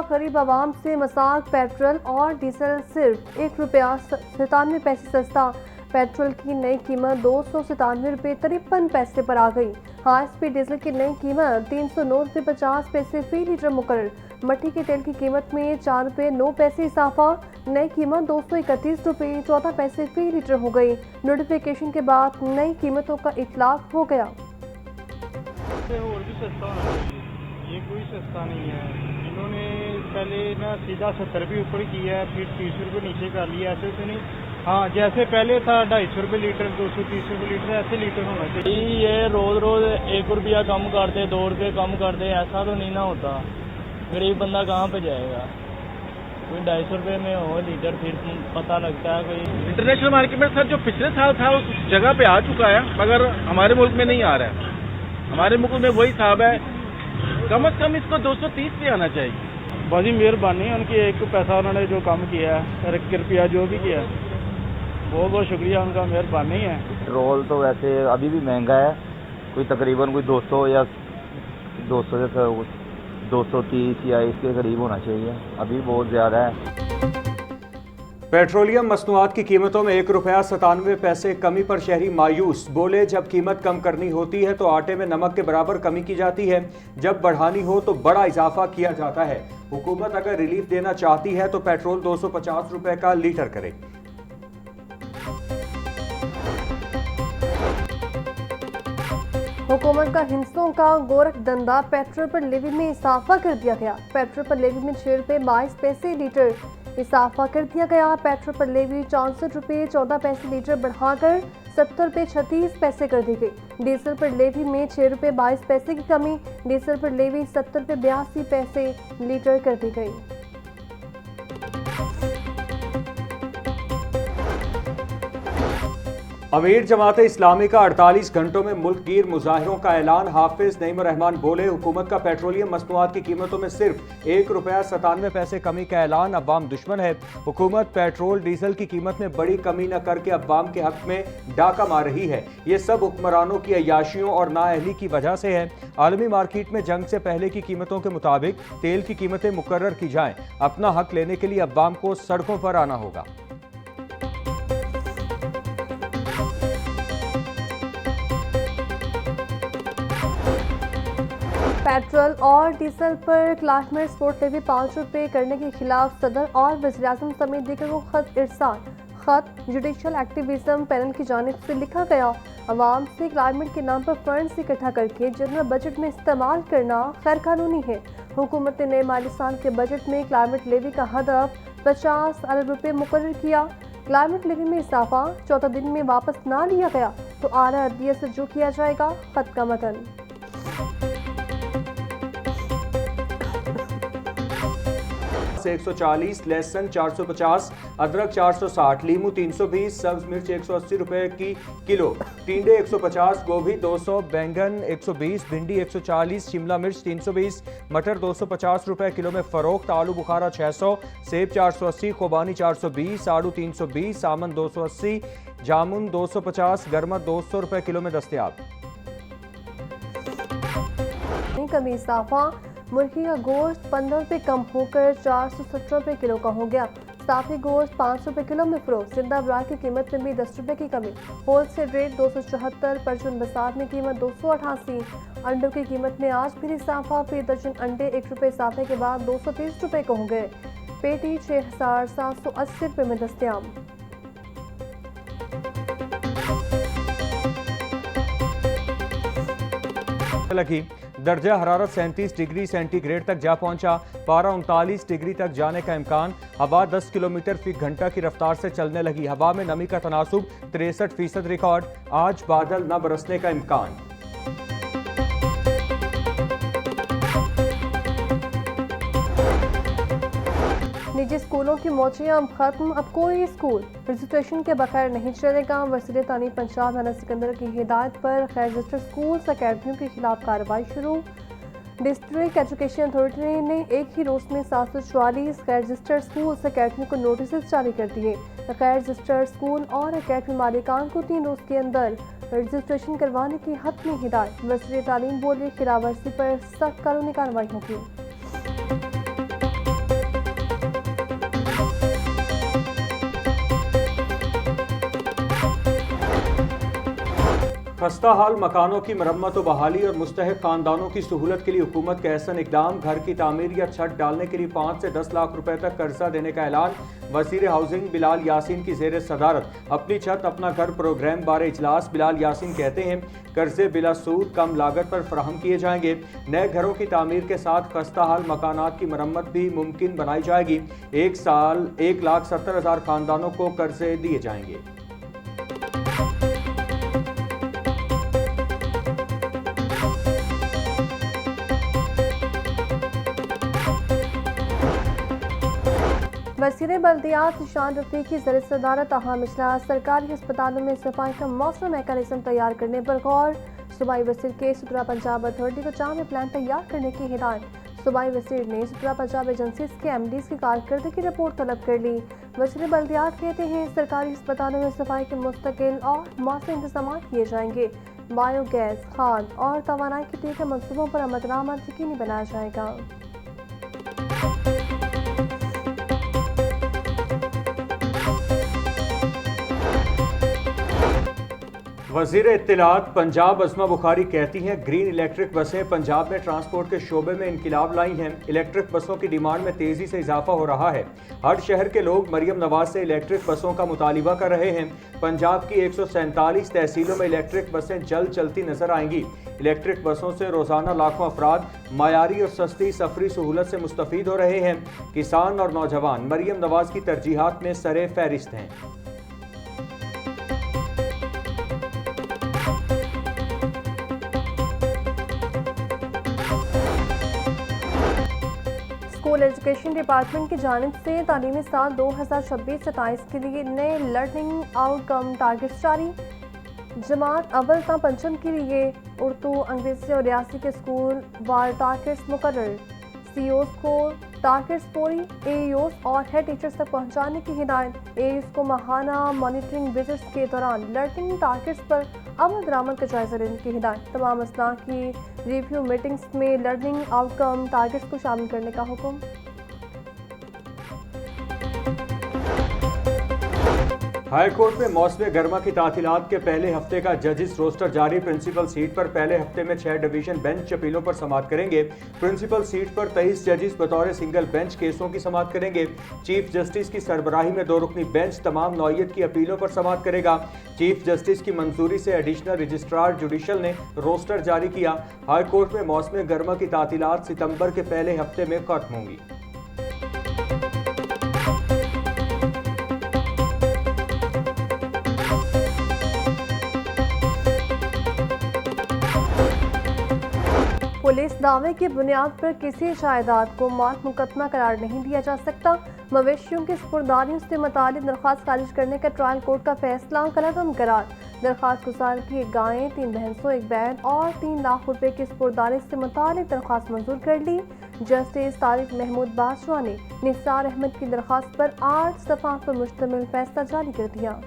गरीब आवाम से मजाक। पेट्रोल और डीजल सिर्फ ₹1.97 सस्ता। पेट्रोल की नई कीमत ₹297.53 पर आ गई। हाई स्पीड डीजल की नई कीमत ₹309.50 फी लीटर मुकर्रर। मट्टी के तेल की कीमत में ₹4.09 इजाफा। नई कीमत ₹231.14 फी लीटर हो गई। नोटिफिकेशन के बाद नई कीमतों का इतलाक हो गया। और भी सस्ता होना चाहिए, ये कोई सस्ता नहीं है। इन्होंने पहले ना सीधा 70 रुपये ऊपर किया है, फिर 30 रुपये नीचे कर लिया, ऐसे तो नहीं। हाँ, जैसे पहले था 250 रुपये लीटर, 230 रुपये लीटर, ऐसे लीटर होना चाहिए। ये रोज रोज 1 रुपया कम कर दे, 2 रुपये कम कर दे, ऐसा तो नहीं ना होता। गरीब बंदा कहाँ पे जाएगा? कोई 250 रुपये में हो लीटर, फिर पता लगता है। कोई इंटरनेशनल मार्केट में सर जो पिछले साल था उस जगह पे आ चुका है, मगर हमारे मुल्क में नहीं आ रहा है। हमारे मुल्क में वही हिसाब है, कम से कम इसको 230 पे आना चाहिए। बड़ी मेहरबानी है उनकी, एक पैसा उन्होंने जो काम किया है, 1 रुपया जो भी किया, बहुत बहुत शुक्रिया उनका, मेहरबानी है। पेट्रोल तो वैसे अभी भी महंगा है, कोई तकरीबन कोई 200 या 200 से 230 या इसके करीब होना चाहिए, अभी बहुत ज़्यादा है। पेट्रोलियम मसनूआत की कीमतों में ₹1.97 कमी पर शहरी मायूस। बोले, जब कीमत कम करनी होती है तो आटे में नमक के बराबर कमी की जाती है, जब बढ़ानी हो तो बड़ा इजाफा किया जाता है। हुकूमत अगर रिलीफ देना चाहती है तो पेट्रोल ₹250 का लीटर करे। हुकूमत का हिंसों का गोरख धंधा। पेट्रोल पर लेवी में इजाफा कर दिया गया। पेट्रोल पर लेवी में ₹6.22 लीटर इजाफा कर दिया गया। पेट्रोल पर लेवी ₹64.14 लीटर बढ़ाकर ₹70.36 कर दी गई। डीजल पर लेवी में ₹6.22 की कमी। डीजल पर लेवी ₹70.82 लीटर कर दी गई। अमीर जमात इस्लामी का 48 घंटों में मुल्क गिर मुजाहिरों का ऐलान। हाफिज नईम रहमान बोले, हुकूमत का पेट्रोलियम मसनूआत की कीमतों में सिर्फ ₹1.97 कमी का ऐलान अवाम दुश्मन है। हुकूमत पेट्रोल डीजल की कीमत में बड़ी कमी न करके अवाम के हक में डाका मार रही है। ये सब हुक्मरानों की अय्याशियों और नाअहली की वजह से है। आलमी मार्केट में जंग से पहले की कीमतों के मुताबिक तेल की कीमतें मुकर्रर की जाएं। अपना हक लेने के लिए अवाम को सड़कों पर आना होगा। पेट्रोल और डीजल पर क्लाइमेट सपोर्ट लेवी ₹5 करने के खिलाफ सदर और वज़ीर-ए-आज़म समेत दीगर को खत इरसाल। खत जुडिशल एक्टिविज्म पैनल की जानिब से लिखा गया। अवाम से क्लाइमेट के नाम पर फंड्स इकट्ठा करके जनरल बजट में इस्तेमाल करना गैर कानूनी है। हुकूमत ने नए माली साल के बजट में क्लाइमेट लेवी का हदफ ₹50 अरब मुकर्रर किया। क्लाइमेट लेवी में इजाफा 14 दिन में वापस ना लिया गया तो आला अदलिया से जो किया जाएगा। खत का मतन। से 140, लहसुन 450, अदरक 460, लीमू 320, सब्ज मिर्च ₹180 की किलो, टिंडे 150, गोभी 200, बैंगन 120, भिंडी 140, शिमला मिर्च 320, मटर ₹250 किलो में फरोख्त। आलू बुखारा 600, सेब 480, खुबानी 420, आड़ू 320, सामन 280, जामुन 250, गरमा ₹200 किलो में दस्तयाब। कमी इजाफा। मुर्गी का गोश्त ₹15 कम होकर ₹417 किलो का हो गया। साफी गोश्त ₹500 किलो में फरोख्त। जिंदा ब्राह की कीमत में भी ₹10 की कमी। होलसेल रेट 274, परचून बाजार में कीमत 288। अंडों की कीमत में आज फिर इजाफा। फी दर्जन अंडे ₹1 इजाफे के बाद ₹230 को हो गए। पेटी ₹6780 में दस्तयाब। लगी दर्जा हरारत 37 डिग्री सेंटीग्रेड तक जा पहुंचा। पारा 39 डिग्री तक जाने का इम्कान। हवा 10 किलोमीटर फी घंटा की रफ्तार से चलने लगी। हवा में नमी का तनासुब 63% रिकॉर्ड। आज बादल न बरसने का इम्कान। निजी स्कूलों की मौजियां अब खत्म। अब कोई स्कूल रजिस्ट्रेशन के बगैर नहीं चलेगा। वज़ीर तालीम पंजाब हना सिकंदर की हिदायत पर गैर रजिस्टर्ड स्कूल्स अकेडमियों के खिलाफ कार्रवाई शुरू। डिस्ट्रिक्ट एजुकेशन अथॉरिटी ने एक ही रोज में 744 गैर रजिस्टर्ड स्कूल्स अकेडमियों को नोटिस जारी कर दिए। गैर रजिस्टर्ड स्कूल और अकेडमी मालिकान को 3 रोज के अंदर रजिस्ट्रेशन करवाने की हतमी हिदायत। वज़ीर तालीम बोले, खिलाफ वर्जी पर सख्त कानूनी कार्रवाई होगी। खस्ता हाल मकानों की मरम्मत व बहाली और मुस्तहक खानदानों की सहूलत के लिए हुकूमत का एहसन इकदाम। घर की तामीर या छत डालने के लिए 5 से 10 लाख रुपए तक कर्जा देने का ऐलान। वजीर हाउसिंग बिलाल यासीन की जेर सदारत अपनी छत अपना घर प्रोग्राम बारे इजलास। बिलाल यासीन कहते हैं कर्जे बिला सूद कम लागत पर फराहम किए जाएंगे। नए घरों की तामीर के साथ खस्ता हाल मकानात की मरम्मत भी मुमकिन बनाई जाएगी। एक साल 1,70,000 खानदानों को कर्जे दिए जाएंगे। वज़ीर बल्दियात निशान रफ़ी की ज़र सदारत अहम इजलास। सरकारी अस्पतालों में सफाई का मौसम मैकेनिज्म तैयार करने पर गौर। सूबाई वज़ीर के सुथरा पंजाब अथॉरिटी को जाम प्लान तैयार करने की हिदायत। सूबाई वज़ीर ने सुथरा पंजाब एजेंसीज के MDs की कारकर्दगी की रिपोर्ट तलब कर ली। वज़ीर बल्दियात कहते हैं सरकारी अस्पतालों में सफाई के मुस्तकिल और मौसम इंतजाम किए जाएंगे। बायोगैस, खाद और तवानाई के दीगर मनसूबों पर अमलदरामद यकीनी बनाया जाएगा। वज़ीर इत्तलात पंजाब अज़मा बुखारी कहती हैं ग्रीन इलेक्ट्रिक बसें पंजाब में ट्रांसपोर्ट के शोबे में इनकलाब लाई हैं। इलेक्ट्रिक बसों की डिमांड में तेज़ी से इजाफा हो रहा है। हर शहर के लोग मरियम नवाज से इलेक्ट्रिक बसों का मुतालिबा कर रहे हैं। पंजाब की 147 तहसीलों में इलेक्ट्रिक बसें जल्द चलती नजर आएंगी। इलेक्ट्रिक बसों से रोजाना लाखों अफराद मायारी और सस्ती सफरी सहूलत से मुस्तफीद हो रहे हैं। किसान और नौजवान मरियम नवाज की तरजीहात में सरे फहरिस्त हैं। स्कूल एजुकेशन डिपार्टमेंट की जानिब से तालीमी साल 2026-27 के लिए नए लर्निंग आउटकम टारगेट्स जारी। जमात अव्वल ता पंचम के लिए उर्दू, अंग्रेजी और रियासी के स्कूल वार टारगेट्स मुकर्रर। CEOs को टारगेट्स पूरी AEOs और हेड टीचर्स तक पहुंचाने की हिदायत। AEOs को माहाना मॉनिटरिंग विजिट्स के दौरान लर्निंग टारगेट्स पर अमल दरामद का जायजा लेने की हिदायत। तमाम असना की रिव्यू मीटिंग्स में लर्निंग आउटकम टारगेट्स को शामिल करने का हुक्म। हाई कोर्ट में मौसम गर्मा की तातीलात के पहले हफ्ते का जजेस रोस्टर जारी। प्रिंसिपल सीट पर पहले हफ्ते में 6 डिवीजन बेंच अपीलों पर समाअत करेंगे। प्रिंसिपल सीट पर 23 जजेस बतौर सिंगल बेंच केसों की समाअत करेंगे। चीफ जस्टिस की सरबराही में 2 रुकनी बेंच तमाम नौयत की अपीलों पर समाअत करेगा। चीफ जस्टिस की मंजूरी से एडिशनल रजिस्ट्रार जुडिशल ने रोस्टर जारी किया। हाई कोर्ट में मौसम गर्मा की तातीलात सितंबर के पहले हफ्ते में खत्म होंगी। पुलिस दावे की बुनियाद पर किसी जायदाद को माल मुकदमा करार नहीं दिया जा सकता। मवेशियों की स्पुर्दारियों से मुतालिक दरख्वास्त खारिज करने का ट्रायल कोर्ट का फैसला कलअदम करार। दरख्वास्त गुजार की 1 गायें, 3 भैंसों, 1 बैल और 3 लाख रुपए की स्पुर्दारी से मुतालिक दरख्वास्त मंजूर कर ली। जस्टिस तारिक महमूद बाजवा ने निसार अहमद की दरख्वास्त पर 8 सफ़ा पर मुश्तमिल फैसला जारी कर दिया।